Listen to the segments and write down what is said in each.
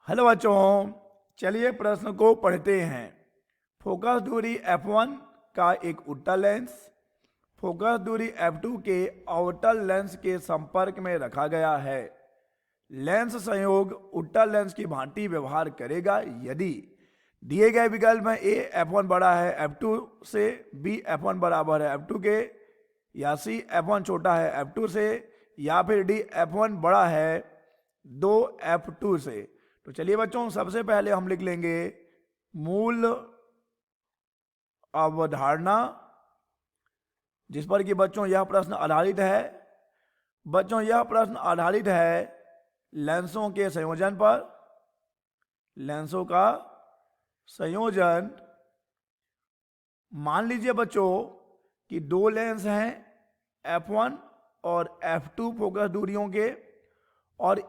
Hello बच्चों, चलिए प्रश्न को पढ़ते हैं। फोकस दूरी f1 का एक उत्तल लेंस फोकस दूरी f2 के अवतल लेंस के संपर्क में रखा गया है। लेंस संयोग उत्तल लेंस की भांति व्यवहार करेगा यदि दिए गए विकल्प में a f1 बड़ा है f2 से, b f1 बराबर है f2 के, या c f1 छोटा है f2 से, या फिर d f1 बड़ा है 2 f2 से। तो चलिए बच्चों, सबसे पहले हम लिख लेंगे मूल अवधारणा जिस पर कि बच्चों यह प्रश्न आधारित है। बच्चों यह प्रश्न आधारित है लेंसों के संयोजन पर। लेंसों का संयोजन, मान लीजिए बच्चों कि दो लेंस हैं f1 और f2 फोकस दूरियों के, और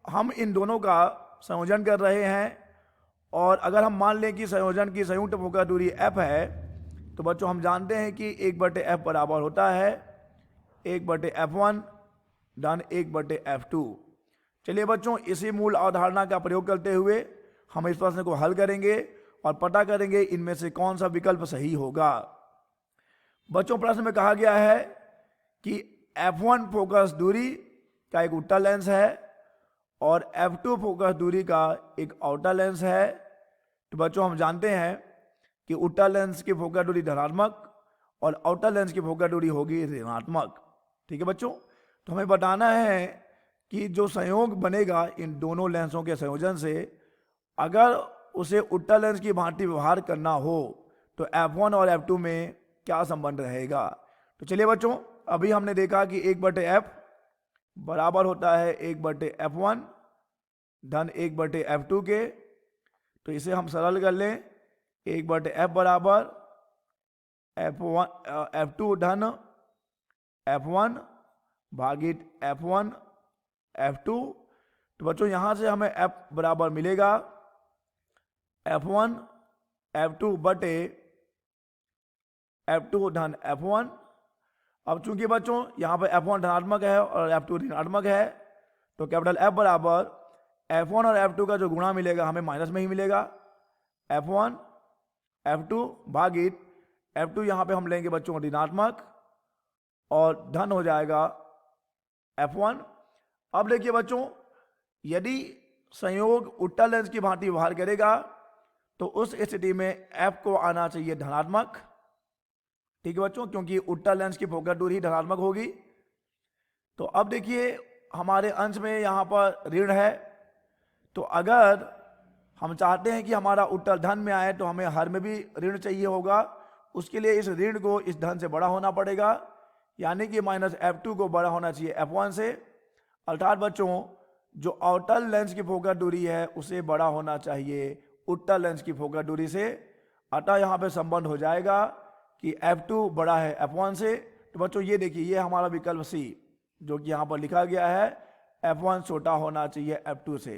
हम इन दोनों का संयोजन कर रहे हैं। और अगर हम मान लें कि संयोजन की संयुक्त फोकस दूरी f है, तो बच्चों हम जानते हैं कि 1/f बराबर होता है 1/f1 धन 1/f2। चलिए बच्चों, इसी मूल अवधारणा का प्रयोग करते हुए हम इस प्रश्न को हल करेंगे और पता करेंगे इनमें से कौन सा विकल्प सही होगा। बच्चों, प्रश्न में कहा गया है कि f1 फोकस दूरी का एक उत्तल लेंस है और f2 फोकस दूरी का एक अवतल लेंस है। तो बच्चों हम जानते हैं कि उत्तल लेंस की फोकस दूरी धनात्मक और अवतल लेंस की फोकस दूरी होगी ऋणात्मक। ठीक है बच्चों, तो हमें बताना है कि जो संयोग बनेगा इन दोनों लेंसों के संयोजन से, अगर उसे उत्तल लेंस की भांति व्यवहार करना हो तो f1 और f2 में क्या संबंध रहेगा। तो चलिए बच्चों, अभी हमने देखा कि 1/f बराबर होता है 1/f1 धन 1/f2 के। तो इसे हम सरल कर लें, 1/f बराबर f2 धन f1 भागित f1 f2। तो बच्चों यहां से हमें f बराबर मिलेगा f1 f2 बटे f2 धन f1। अब चूंकि बच्चों यहाँ पर f1 धनात्मक है और f2 ऋणात्मक है, तो कैपिटल F बराबर f1 और f2 का जो गुणा मिलेगा हमें माइनस में ही मिलेगा, f1 f2 भागित f2 यहाँ पे हम लेंगे बच्चों ऋणात्मक और धन हो जाएगा f1। अब देखिए बच्चों, यदि संयोग उत्तल लेंस की भांति व्यवहार करेगा तो उस स्थिति में f को आना चाहिए धनात्मक। ठीक है बच्चों, क्योंकि उत्तल लेंस की फोकस दूरी धनात्मक होगी। तो अब देखिए हमारे अंश में यहाँ पर ऋण है, तो अगर हम चाहते हैं कि हमारा उत्तल धन में आए तो हमें हर में भी ऋण चाहिए होगा। उसके लिए इस ऋण को इस धन से बड़ा होना पड़ेगा, यानी कि -f2 को बड़ा होना चाहिए f1 से। अर्थात बच्चों जो अवतल लेंस की फोकस दूरी है उसे बड़ा होना चाहिए उत्तल लेंस की फोकस दूरी से। अतः यहाँ पे संबंध हो जाएगा कि f2 बड़ा है f1 से। तो बच्चों ये देखिए, ये हमारा विकल्प C जो कि यहाँ पर लिखा गया है f1 छोटा होना चाहिए f2 से।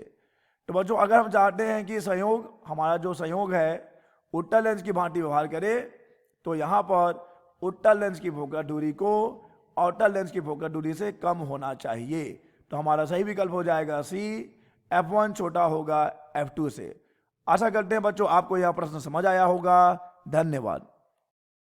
तो बच्चों अगर हम चाहते हैं कि संयोग, हमारा जो संयोग है उत्तल लेंस की भांति व्यवहार करे, तो यहाँ पर उत्तल लेंस की फोकस दूरी को अवतल लेंस की फोकस दूरी से कम होना चाहिए। तो हमारा सही विकल्प हो जाएगा C, f1 छोटा होगा f2 से। आशा करते हैं बच्चों आपको यह प्रश्न समझ आया होगा। धन्यवाद।